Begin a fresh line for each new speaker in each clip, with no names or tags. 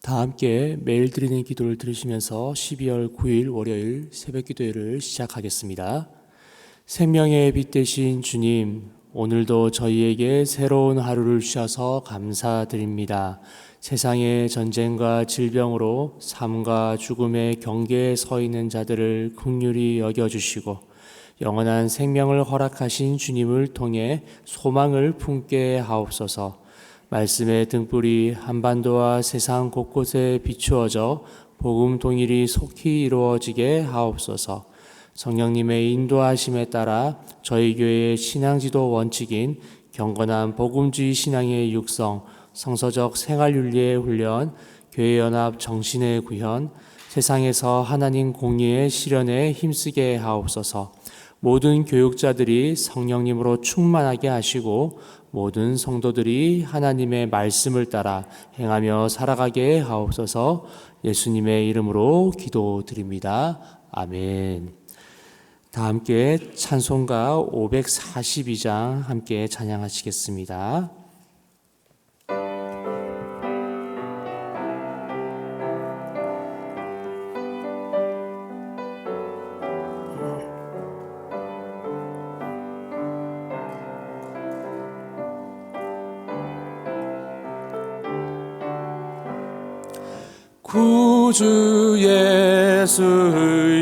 다 함께 매일 드리는 기도를 들으시면서 12월 9일 월요일 새벽 기도회를 시작하겠습니다. 생명의 빛 되신 주님, 오늘도 저희에게 새로운 하루를 주셔서 감사드립니다. 세상의 전쟁과 질병으로 삶과 죽음의 경계에 서 있는 자들을 긍휼히 여겨주시고 영원한 생명을 허락하신 주님을 통해 소망을 품게 하옵소서. 말씀의 등불이 한반도와 세상 곳곳에 비추어져 복음 통일이 속히 이루어지게 하옵소서. 성령님의 인도하심에 따라 저희 교회의 신앙지도 원칙인 경건한 복음주의 신앙의 육성, 성서적 생활윤리의 훈련, 교회연합 정신의 구현, 세상에서 하나님 공의의 실현에 힘쓰게 하옵소서. 모든 교육자들이 성령님으로 충만하게 하시고 모든 성도들이 하나님의 말씀을 따라 행하며 살아가게 하옵소서. 예수님의 이름으로 기도드립니다. 아멘. 다 함께 찬송가 542장 함께 찬양하시겠습니다. 구주 예수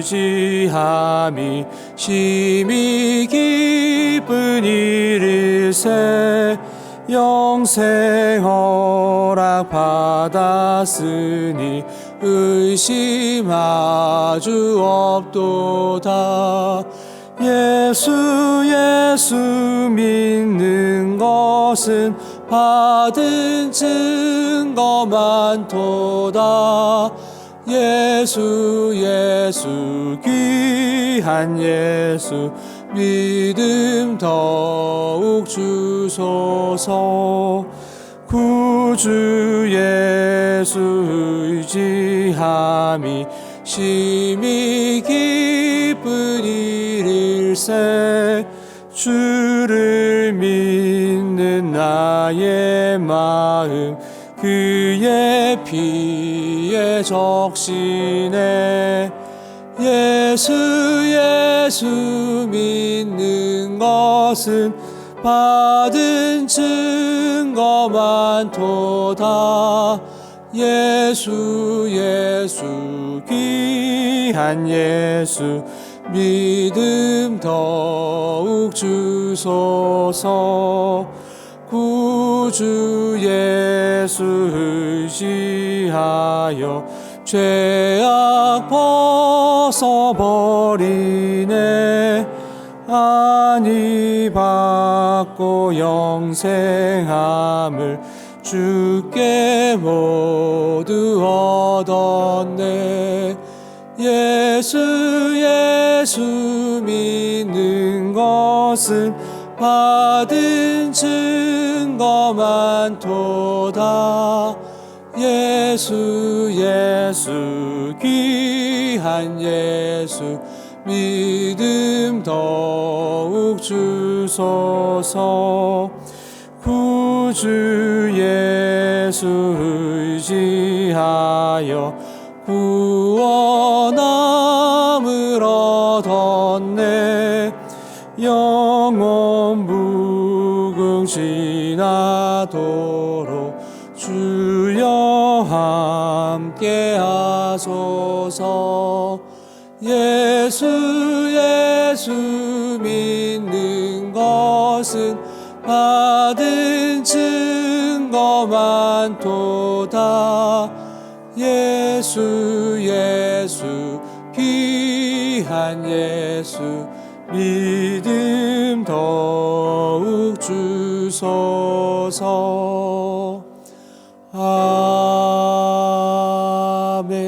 의지함이 심히 기쁜 일일세. 영생 허락 받았으니 의심 아주 없도다. 예수 믿는 것은 받은 증거 많도다. 예수 귀한 예수 믿음 더욱 주소서. 구주 예수 의지함이 심히 기쁜 일일세. 주를 믿는 나의 마음 그의 피에 적시네. 예수 믿는 것은 받은 증거 많도다. 예수 귀한 예수 믿음 더욱 주소서. 구주 예수 의지하여 죄악 벗어버리네. 안위 받고 영생함을 주께 모두 얻었네. 예수 믿는 것은 받은 증거 많도다. 예수 귀한 예수 믿음 더욱 주소서. 구주 예수 의지하여 구원함을 얻었네. 영원 무궁 지나도록 주여 함께 하소서. 예수 믿는 것은 받은 증거 많도다. 예수 귀한 예수 믿음 더욱 주소서. 아멘.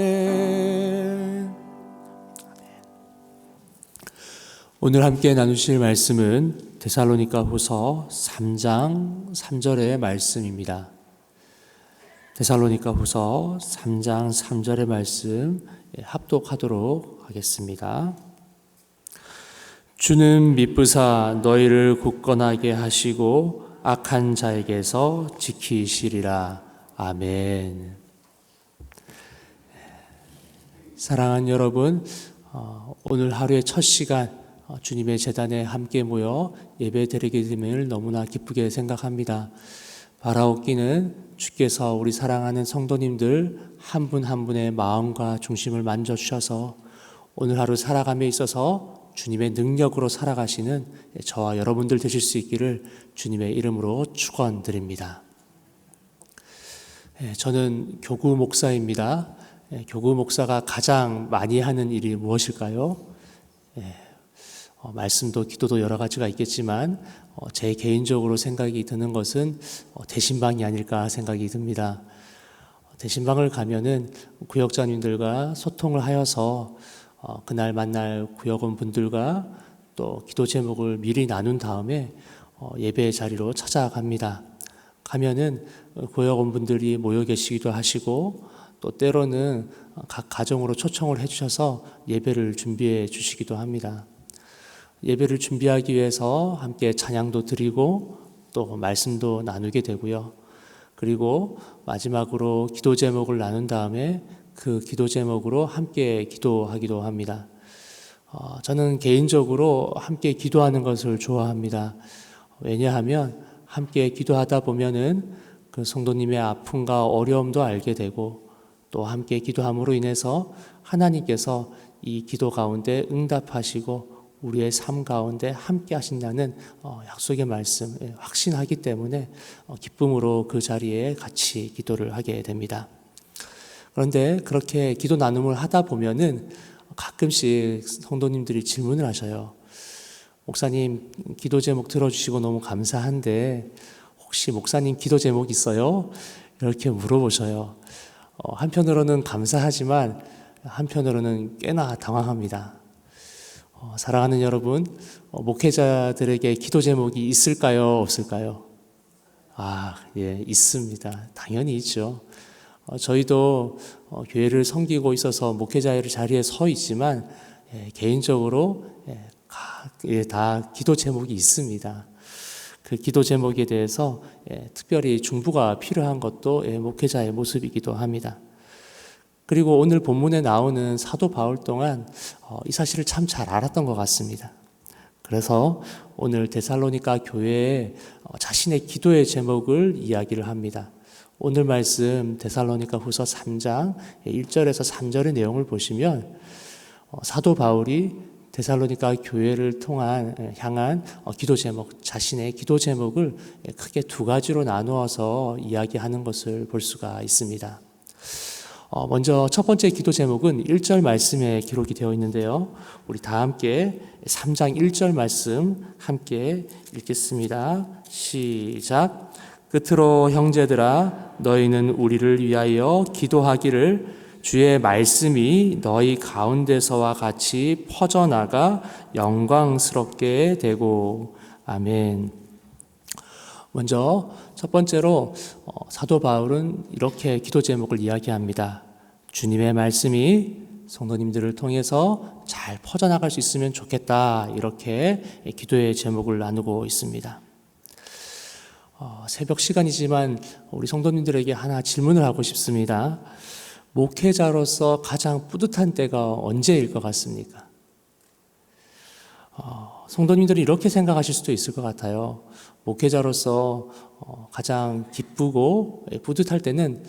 오늘 함께 나누실 말씀은 데살로니가후서 3장 3절의 말씀입니다. 데살로니가후서 3장 3절의 말씀 합독하도록 하겠습니다. 주는 미쁘사 너희를 굳건하게 하시고 악한 자에게서 지키시리라. 아멘. 사랑하는 여러분, 오늘 하루의 첫 시간 주님의 제단에 함께 모여 예배 드리게 됨을 너무나 기쁘게 생각합니다. 바라옵기는 주께서 우리 사랑하는 성도님들 한 분 한 분의 마음과 중심을 만져주셔서 오늘 하루 살아감에 있어서 주님의 능력으로 살아가시는 저와 여러분들 되실 수 있기를 주님의 이름으로 축원드립니다. 저는 교구 목사입니다. 교구 목사가 가장 많이 하는 일이 무엇일까요? 말씀도 기도도 여러 가지가 있겠지만 제 개인적으로 생각이 드는 것은 대신방이 아닐까 생각이 듭니다. 대신방을 가면은 구역장님들과 소통을 하여서 그날 만날 구역원 분들과 또 기도 제목을 미리 나눈 다음에 예배 자리로 찾아갑니다. 가면은 구역원 분들이 모여 계시기도 하시고 또 때로는 각 가정으로 초청을 해주셔서 예배를 준비해 주시기도 합니다. 예배를 준비하기 위해서 함께 찬양도 드리고 또 말씀도 나누게 되고요. 그리고 마지막으로 기도 제목을 나눈 다음에 그 기도 제목으로 함께 기도하기도 합니다. 저는 개인적으로 함께 기도하는 것을 좋아합니다. 왜냐하면 함께 기도하다 보면은 그 성도님의 아픔과 어려움도 알게 되고 또 함께 기도함으로 인해서 하나님께서 이 기도 가운데 응답하시고 우리의 삶 가운데 함께 하신다는 약속의 말씀 확신하기 때문에 기쁨으로 그 자리에 같이 기도를 하게 됩니다. 그런데 그렇게 기도 나눔을 하다 보면은 가끔씩 성도님들이 질문을 하셔요. 목사님, 기도 제목 들어주시고 너무 감사한데 혹시 목사님 기도 제목 있어요? 이렇게 물어보셔요. 한편으로는 감사하지만 한편으로는 꽤나 당황합니다. 사랑하는 여러분, 목회자들에게 기도 제목이 있을까요? 없을까요? 예, 있습니다. 당연히 있죠. 저희도 교회를 섬기고 있어서 목회자의 자리에 서 있지만 개인적으로 다 기도 제목이 있습니다. 그 기도 제목에 대해서 특별히 중보가 필요한 것도 목회자의 모습이기도 합니다. 그리고 오늘 본문에 나오는 사도 바울 동안 이 사실을 참 잘 알았던 것 같습니다. 그래서 오늘 데살로니가 교회에 자신의 기도의 제목을 이야기를 합니다. 오늘 말씀 데살로니가 후서 3장 1절에서 3절의 내용을 보시면 사도 바울이 데살로니가 교회를 향한 기도 제목, 자신의 기도 제목을 크게 두 가지로 나누어서 이야기하는 것을 볼 수가 있습니다. 먼저 첫 번째 기도 제목은 1절 말씀에 기록이 되어 있는데요. 우리 다 함께 3장 1절 말씀 함께 읽겠습니다. 시작. 끝으로 형제들아 너희는 우리를 위하여 기도하기를 주의 말씀이 너희 가운데서와 같이 퍼져나가 영광스럽게 되고. 아멘. 먼저 첫 번째로 사도 바울은 이렇게 기도 제목을 이야기합니다. 주님의 말씀이 성도님들을 통해서 잘 퍼져나갈 수 있으면 좋겠다. 이렇게 기도의 제목을 나누고 있습니다. 새벽 시간이지만 우리 성도님들에게 하나 질문을 하고 싶습니다. 목회자로서 가장 뿌듯한 때가 언제일 것 같습니까? 성도님들이 이렇게 생각하실 수도 있을 것 같아요. 목회자로서 가장 기쁘고 뿌듯할 때는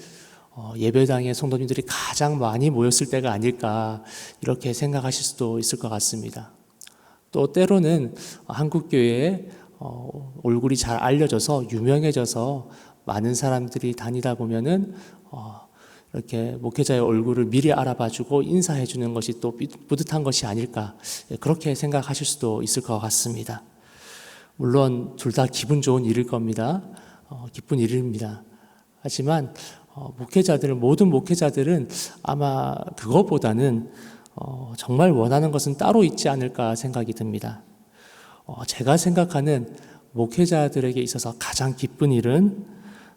예배당에 성도님들이 가장 많이 모였을 때가 아닐까 이렇게 생각하실 수도 있을 것 같습니다. 또 때로는 한국교회에 얼굴이 잘 알려져서 유명해져서 많은 사람들이 다니다 보면은 이렇게 목회자의 얼굴을 미리 알아봐주고 인사해주는 것이 또 뿌듯한 것이 아닐까 그렇게 생각하실 수도 있을 것 같습니다. 물론 둘 다 기분 좋은 일일 겁니다. 기쁜 일입니다. 하지만 모든 목회자들은 아마 그것보다는 정말 원하는 것은 따로 있지 않을까 생각이 듭니다. 제가 생각하는 목회자들에게 있어서 가장 기쁜 일은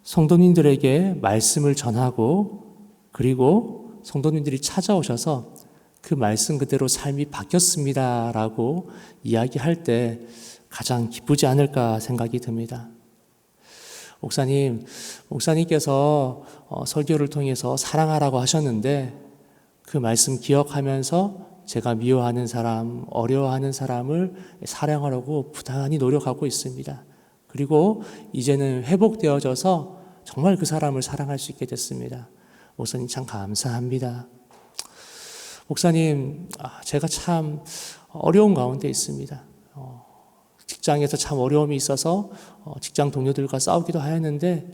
성도님들에게 말씀을 전하고 그리고 성도님들이 찾아오셔서 그 말씀 그대로 삶이 바뀌었습니다라고 이야기할 때 가장 기쁘지 않을까 생각이 듭니다. 목사님께서 설교를 통해서 사랑하라고 하셨는데 그 말씀 기억하면서 제가 미워하는 사람, 어려워하는 사람을 사랑하려고 부단히 노력하고 있습니다. 그리고 이제는 회복되어져서 정말 그 사람을 사랑할 수 있게 됐습니다. 목사님 참 감사합니다. 목사님, 제가 참 어려운 가운데 있습니다. 직장에서 참 어려움이 있어서 직장 동료들과 싸우기도 하였는데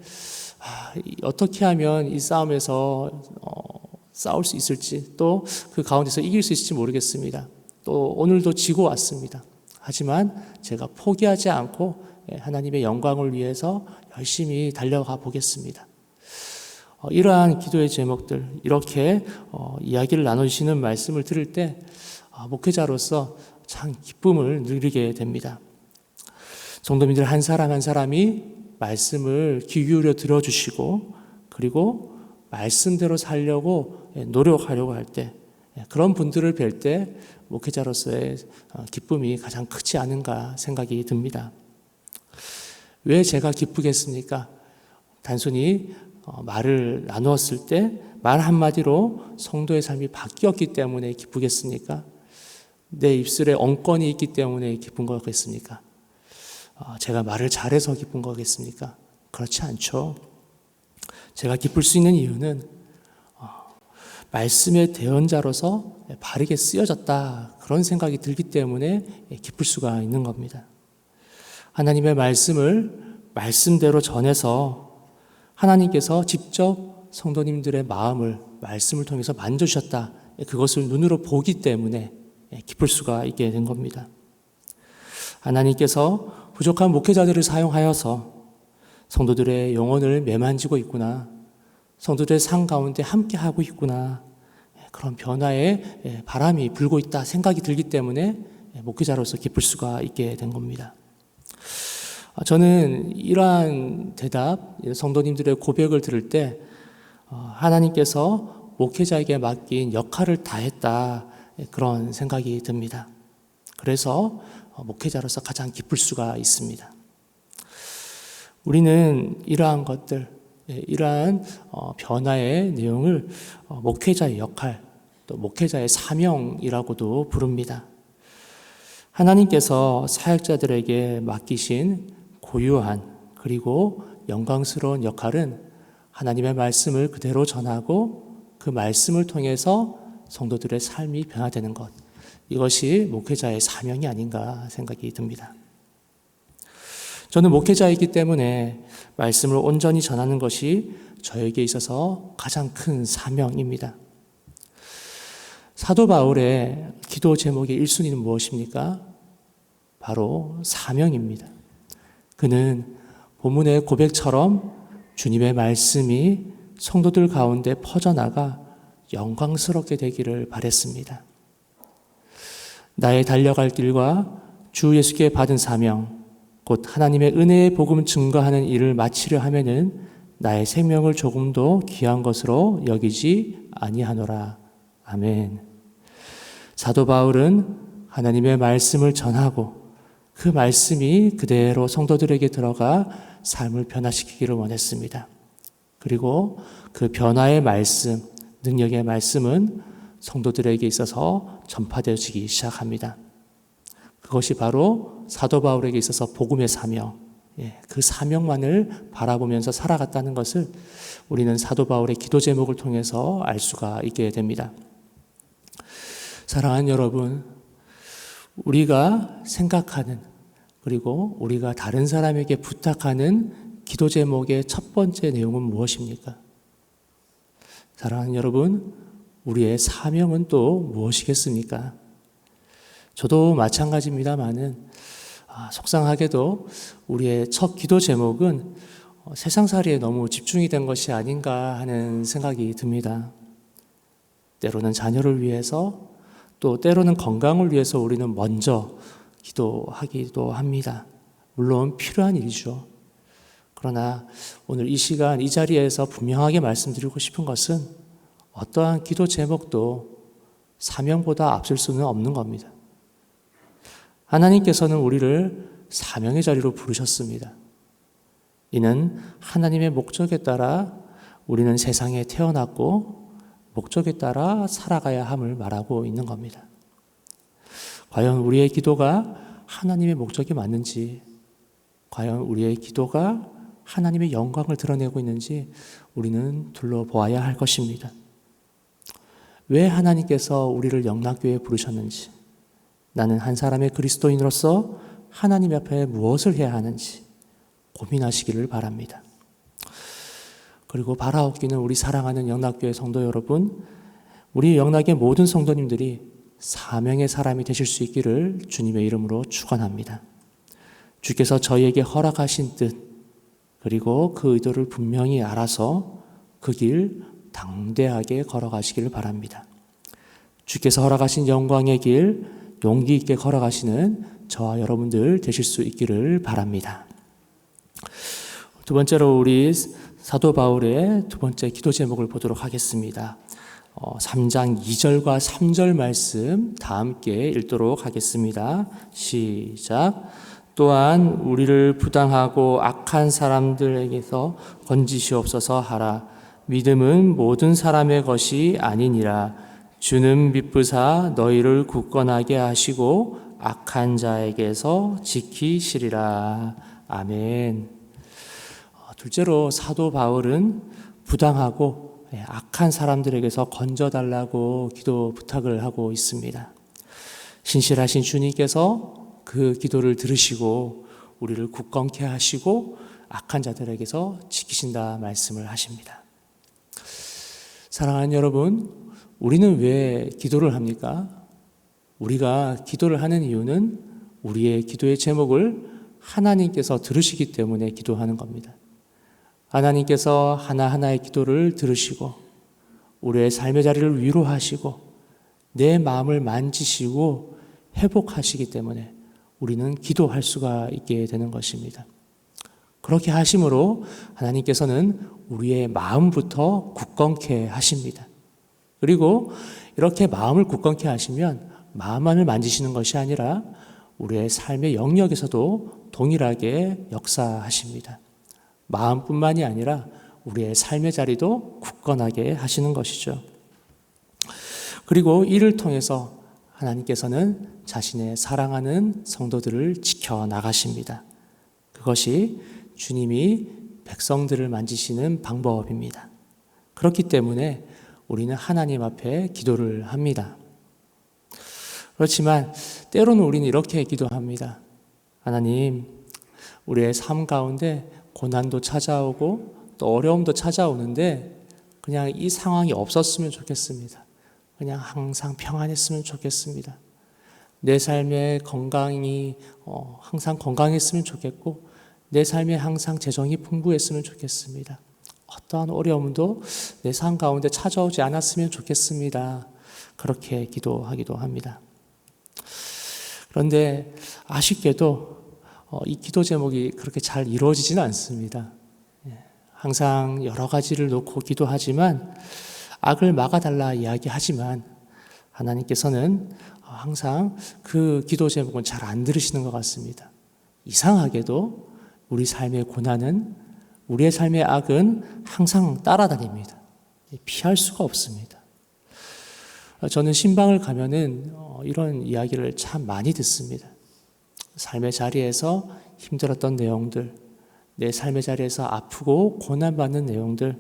어떻게 하면 이 싸움에서 싸울 수 있을지, 또 그 가운데서 이길 수 있을지 모르겠습니다. 또 오늘도 지고 왔습니다. 하지만 제가 포기하지 않고 하나님의 영광을 위해서 열심히 달려가 보겠습니다. 이러한 기도의 제목들, 이렇게 이야기를 나누시는 말씀을 들을 때 목회자로서 참 기쁨을 누리게 됩니다. 성도님들 한 사람 한 사람이 말씀을 귀 기울여 들어주시고, 그리고 말씀대로 살려고 노력하려고 할 때, 그런 분들을 뵐 때 목회자로서의 기쁨이 가장 크지 않은가 생각이 듭니다. 왜 제가 기쁘겠습니까? 단순히 말을 나누었을 때 말 한마디로 성도의 삶이 바뀌었기 때문에 기쁘겠습니까? 내 입술에 엉권이 있기 때문에 기쁜 거겠습니까? 제가 말을 잘해서 기쁜 거겠습니까? 그렇지 않죠. 제가 기쁠 수 있는 이유는 말씀의 대언자로서 바르게 쓰여졌다, 그런 생각이 들기 때문에 기쁠 수가 있는 겁니다. 하나님의 말씀을 말씀대로 전해서 하나님께서 직접 성도님들의 마음을 말씀을 통해서 만져주셨다, 그것을 눈으로 보기 때문에 기쁠 수가 있게 된 겁니다. 하나님께서 부족한 목회자들을 사용하여서 성도들의 영혼을 매만지고 있구나, 성도들의 삶 가운데 함께하고 있구나, 그런 변화의 바람이 불고 있다 생각이 들기 때문에 목회자로서 기쁠 수가 있게 된 겁니다. 저는 이러한 대답, 성도님들의 고백을 들을 때 하나님께서 목회자에게 맡긴 역할을 다했다, 그런 생각이 듭니다. 그래서 목회자로서 가장 기쁠 수가 있습니다. 우리는 이러한 것들, 이러한 변화의 내용을 목회자의 역할, 또 목회자의 사명이라고도 부릅니다. 하나님께서 사역자들에게 맡기신 고유한 그리고 영광스러운 역할은 하나님의 말씀을 그대로 전하고 그 말씀을 통해서 성도들의 삶이 변화되는 것, 이것이 목회자의 사명이 아닌가 생각이 듭니다. 저는 목회자이기 때문에 말씀을 온전히 전하는 것이 저에게 있어서 가장 큰 사명입니다. 사도 바울의 기도 제목의 1순위는 무엇입니까? 바로 사명입니다. 그는 본문의 고백처럼 주님의 말씀이 성도들 가운데 퍼져나가 영광스럽게 되기를 바랬습니다. 나의 달려갈 길과 주 예수께 받은 사명, 곧 하나님의 은혜의 복음을 증거하는 일을 마치려 하면은 나의 생명을 조금도 귀한 것으로 여기지 아니하노라. 아멘. 사도 바울은 하나님의 말씀을 전하고 그 말씀이 그대로 성도들에게 들어가 삶을 변화시키기를 원했습니다. 그리고 그 변화의 말씀, 능력의 말씀은 성도들에게 있어서 전파되어지기 시작합니다. 그것이 바로 사도 바울에게 있어서 복음의 사명, 그 사명만을 바라보면서 살아갔다는 것을 우리는 사도 바울의 기도 제목을 통해서 알 수가 있게 됩니다. 사랑하는 여러분, 우리가 생각하는, 그리고 우리가 다른 사람에게 부탁하는 기도 제목의 첫 번째 내용은 무엇입니까? 사랑하는 여러분, 우리의 사명은 또 무엇이겠습니까? 저도 마찬가지입니다만은 속상하게도 우리의 첫 기도 제목은 세상살이에 너무 집중이 된 것이 아닌가 하는 생각이 듭니다. 때로는 자녀를 위해서, 또 때로는 건강을 위해서 우리는 먼저 기도하기도 합니다. 물론 필요한 일이죠. 그러나 오늘 이 시간 이 자리에서 분명하게 말씀드리고 싶은 것은 어떠한 기도 제목도 사명보다 앞설 수는 없는 겁니다. 하나님께서는 우리를 사명의 자리로 부르셨습니다. 이는 하나님의 목적에 따라 우리는 세상에 태어났고 목적에 따라 살아가야 함을 말하고 있는 겁니다. 과연 우리의 기도가 하나님의 목적이 맞는지, 과연 우리의 기도가 하나님의 영광을 드러내고 있는지 우리는 둘러보아야 할 것입니다. 왜 하나님께서 우리를 영락교회에 부르셨는지, 나는 한 사람의 그리스도인으로서 하나님 앞에 무엇을 해야 하는지 고민하시기를 바랍니다. 그리고 바라옵기는 우리 사랑하는 영락교회 성도 여러분, 우리 영락의 모든 성도님들이 사명의 사람이 되실 수 있기를 주님의 이름으로 축원합니다. 주께서 저희에게 허락하신 뜻, 그리고 그 의도를 분명히 알아서 그 길 당대하게 걸어가시기를 바랍니다. 주께서 허락하신 영광의 길 용기 있게 걸어가시는 저와 여러분들 되실 수 있기를 바랍니다. 두 번째로 우리 사도 바울의 두 번째 기도 제목을 보도록 하겠습니다. 3장 2절과 3절 말씀 다 함께 읽도록 하겠습니다. 시작. 또한 우리를 부당하고 악한 사람들에게서 건지시옵소서 하라. 믿음은 모든 사람의 것이 아니니라. 주는 미쁘사 너희를 굳건하게 하시고 악한 자에게서 지키시리라. 아멘. 둘째로 사도 바울은 부당하고 악한 사람들에게서 건져달라고 기도 부탁을 하고 있습니다. 신실하신 주님께서 그 기도를 들으시고 우리를 굳건케 하시고 악한 자들에게서 지키신다 말씀을 하십니다. 사랑하는 여러분, 우리는 왜 기도를 합니까? 우리가 기도를 하는 이유는 우리의 기도의 제목을 하나님께서 들으시기 때문에 기도하는 겁니다. 하나님께서 하나하나의 기도를 들으시고 우리의 삶의 자리를 위로하시고 내 마음을 만지시고 회복하시기 때문에 우리는 기도할 수가 있게 되는 것입니다. 그렇게 하심으로 하나님께서는 우리의 마음부터 굳건케 하십니다. 그리고 이렇게 마음을 굳건케 하시면 마음만을 만지시는 것이 아니라 우리의 삶의 영역에서도 동일하게 역사하십니다. 마음뿐만이 아니라 우리의 삶의 자리도 굳건하게 하시는 것이죠. 그리고 이를 통해서 하나님께서는 자신의 사랑하는 성도들을 지켜나가십니다. 그것이 주님이 백성들을 만지시는 방법입니다. 그렇기 때문에 우리는 하나님 앞에 기도를 합니다. 그렇지만 때로는 우리는 이렇게 기도합니다. 하나님, 우리의 삶 가운데 고난도 찾아오고 또 어려움도 찾아오는데 그냥 이 상황이 없었으면 좋겠습니다. 그냥 항상 평안했으면 좋겠습니다. 내 삶의 건강이 항상 건강했으면 좋겠고 내 삶에 항상 재정이 풍부했으면 좋겠습니다. 어떠한 어려움도 내 삶 가운데 찾아오지 않았으면 좋겠습니다. 그렇게 기도하기도 합니다. 그런데 아쉽게도 이 기도 제목이 그렇게 잘 이루어지지는 않습니다. 항상 여러 가지를 놓고 기도하지만 악을 막아달라 이야기하지만 하나님께서는 항상 그 기도 제목은 잘 안 들으시는 것 같습니다. 이상하게도 우리 삶의 고난은, 우리의 삶의 악은 항상 따라다닙니다. 피할 수가 없습니다. 저는 신방을 가면은 이런 이야기를 참 많이 듣습니다. 삶의 자리에서 힘들었던 내용들, 내 삶의 자리에서 아프고 고난받는 내용들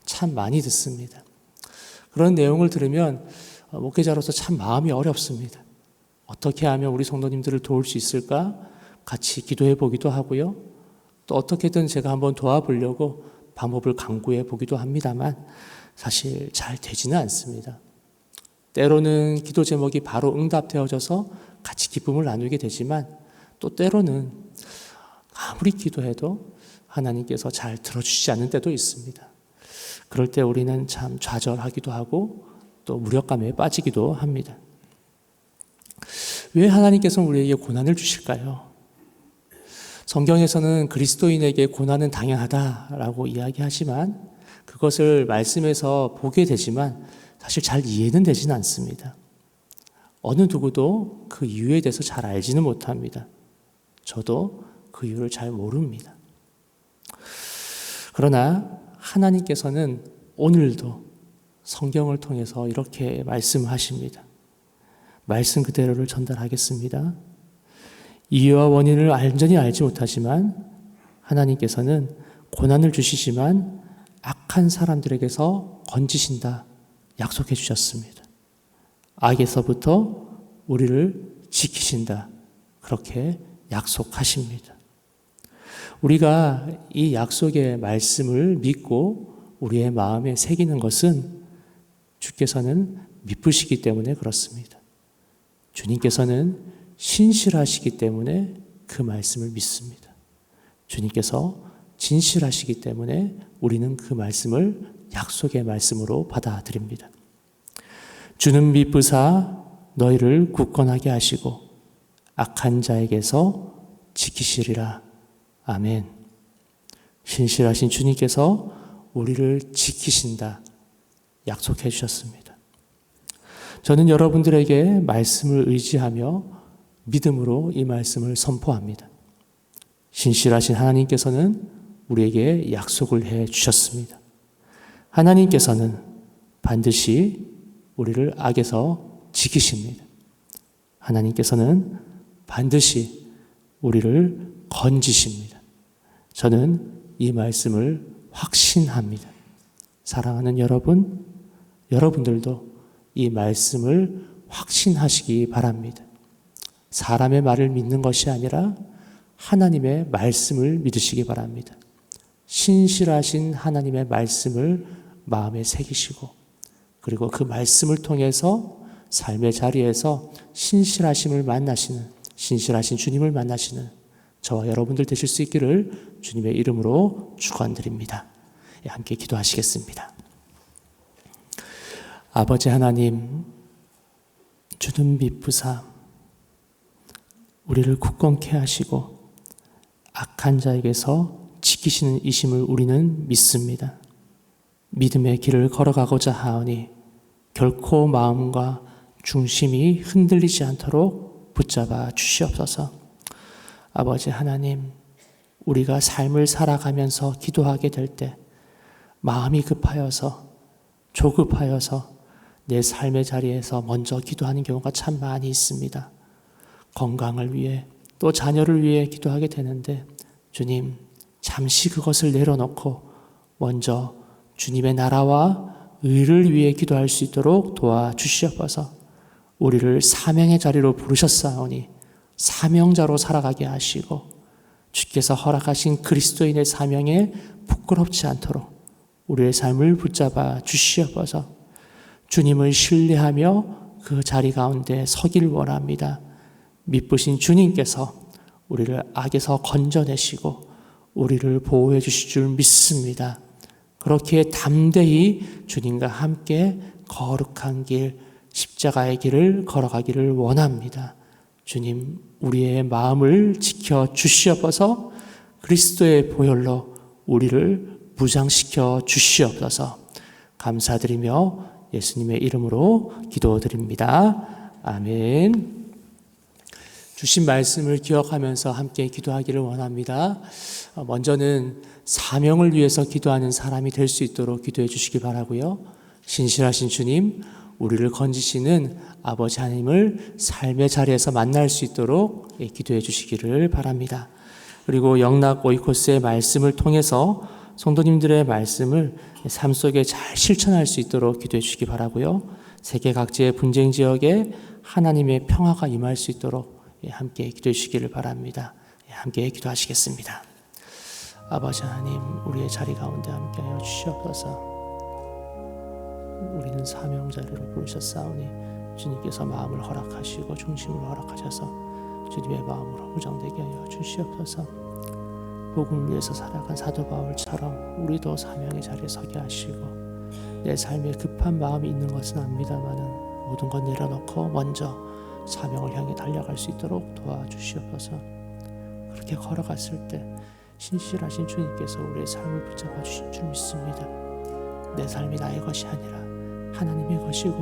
참 많이 듣습니다. 그런 내용을 들으면 목회자로서 참 마음이 어렵습니다. 어떻게 하면 우리 성도님들을 도울 수 있을까? 같이 기도해 보기도 하고요. 또 어떻게든 제가 한번 도와보려고 방법을 강구해 보기도 합니다만 사실 잘 되지는 않습니다. 때로는 기도 제목이 바로 응답되어져서 같이 기쁨을 나누게 되지만 또 때로는 아무리 기도해도 하나님께서 잘 들어주시지 않는 때도 있습니다. 그럴 때 우리는 참 좌절하기도 하고 또 무력감에 빠지기도 합니다. 왜 하나님께서는 우리에게 고난을 주실까요? 성경에서는 그리스도인에게 고난은 당연하다라고 이야기하지만 그것을 말씀에서 보게 되지만 사실 잘 이해는 되지는 않습니다. 어느 누구도 그 이유에 대해서 잘 알지는 못합니다. 저도 그 이유를 잘 모릅니다. 그러나 하나님께서는 오늘도 성경을 통해서 이렇게 말씀하십니다. 말씀 그대로를 전달하겠습니다. 이유와 원인을 완전히 알지 못하지만 하나님께서는 고난을 주시지만 악한 사람들에게서 건지신다 약속해 주셨습니다. 악에서부터 우리를 지키신다 그렇게 약속하십니다. 우리가 이 약속의 말씀을 믿고 우리의 마음에 새기는 것은 주께서는 미쁘시기 때문에 그렇습니다. 주님께서는 신실하시기 때문에 그 말씀을 믿습니다. 주님께서 진실하시기 때문에 우리는 그 말씀을 약속의 말씀으로 받아들입니다. 주는 미쁘사 너희를 굳건하게 하시고 악한 자에게서 지키시리라. 아멘. 신실하신 주님께서 우리를 지키신다 약속해 주셨습니다. 저는 여러분들에게 말씀을 의지하며 믿음으로 이 말씀을 선포합니다. 신실하신 하나님께서는 우리에게 약속을 해 주셨습니다. 하나님께서는 반드시 우리를 악에서 지키십니다. 하나님께서는 반드시 우리를 건지십니다. 저는 이 말씀을 확신합니다. 사랑하는 여러분, 여러분들도 이 말씀을 확신하시기 바랍니다. 사람의 말을 믿는 것이 아니라 하나님의 말씀을 믿으시기 바랍니다. 신실하신 하나님의 말씀을 마음에 새기시고 그리고 그 말씀을 통해서 삶의 자리에서 신실하심을 만나시는 신실하신 주님을 만나시는 저와 여러분들 되실 수 있기를 주님의 이름으로 축원드립니다. 함께 기도하시겠습니다. 아버지 하나님, 주는 미쁘사 우리를 굳건케 하시고 악한 자에게서 지키시는 이심을 우리는 믿습니다. 믿음의 길을 걸어가고자 하오니 결코 마음과 중심이 흔들리지 않도록 붙잡아 주시옵소서. 아버지 하나님, 우리가 삶을 살아가면서 기도하게 될 때 마음이 급하여서 조급하여서 내 삶의 자리에서 먼저 기도하는 경우가 참 많이 있습니다. 건강을 위해 또 자녀를 위해 기도하게 되는데 주님, 잠시 그것을 내려놓고 먼저 주님의 나라와 의를 위해 기도할 수 있도록 도와주시옵소서. 우리를 사명의 자리로 부르셨사오니 사명자로 살아가게 하시고 주께서 허락하신 그리스도인의 사명에 부끄럽지 않도록 우리의 삶을 붙잡아 주시옵소서. 주님을 신뢰하며 그 자리 가운데 서길 원합니다. 미쁘신 주님께서 우리를 악에서 건져내시고 우리를 보호해 주실 줄 믿습니다. 그렇게 담대히 주님과 함께 거룩한 길, 십자가의 길을 걸어가기를 원합니다. 주님, 우리의 마음을 지켜 주시옵소서. 그리스도의 보혈로 우리를 무장시켜 주시옵소서. 감사드리며 예수님의 이름으로 기도드립니다. 아멘. 주신 말씀을 기억하면서 함께 기도하기를 원합니다. 먼저는 사명을 위해서 기도하는 사람이 될 수 있도록 기도해 주시기 바라고요. 신실하신 주님, 우리를 건지시는 아버지 하나님을 삶의 자리에서 만날 수 있도록 기도해 주시기를 바랍니다. 그리고 영락 오이코스의 말씀을 통해서 성도님들의 말씀을 삶 속에 잘 실천할 수 있도록 기도해 주시기 바라고요. 세계 각지의 분쟁 지역에 하나님의 평화가 임할 수 있도록 함께 기도해 주시기를 바랍니다. 함께 기도하시겠습니다. 아버지 하나님, 우리의 자리 가운데 함께하여 주시옵소서. 우리는 사명자리로 부르셨사오니 주님께서 마음을 허락하시고 중심을 허락하셔서 주님의 마음으로 무장되게 하여 주시옵소서. 복음을 위해서 살아간 사도 바울처럼 우리도 사명의 자리에 서게 하시고 내 삶에 급한 마음이 있는 것은 압니다마는 모든 것 내려놓고 먼저 사명을 향해 달려갈 수 있도록 도와주시옵소서. 그렇게 걸어갔을 때 신실하신 주님께서 우리의 삶을 붙잡아 주신 줄 믿습니다. 내 삶이 나의 것이 아니라 하나님의 것이고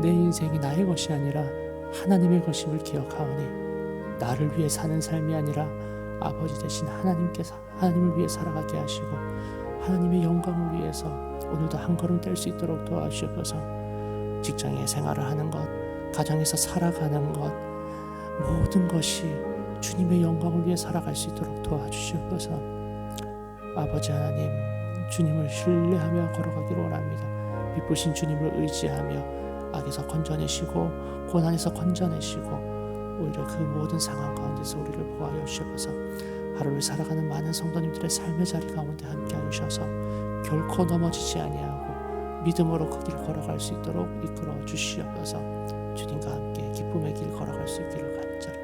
내 인생이 나의 것이 아니라 하나님의 것임을 기억하오니 나를 위해 사는 삶이 아니라 아버지 되신 하나님께서 하나님을 위해 살아가게 하시고 하나님의 영광을 위해서 오늘도 한 걸음 뗄 수 있도록 도와주시옵소서. 직장에 생활을 하는 것, 가정에서 살아가는 것, 모든 것이 주님의 영광을 위해 살아갈 수 있도록 도와주시옵소서. 아버지 하나님, 주님을 신뢰하며 걸어가기를 원합니다. 기쁘신 주님을 의지하며 악에서 건져내시고 고난에서 건져내시고 오히려 그 모든 상황 가운데서 우리를 보호하여 주셔서 하루를 살아가는 많은 성도님들의 삶의 자리 가운데 함께하여 주셔서 결코 넘어지지 아니하고 믿음으로 그 길 걸어갈 수 있도록 이끌어 주시옵소서. 주님과 함께 기쁨의 길 걸어갈 수 있기를 간절히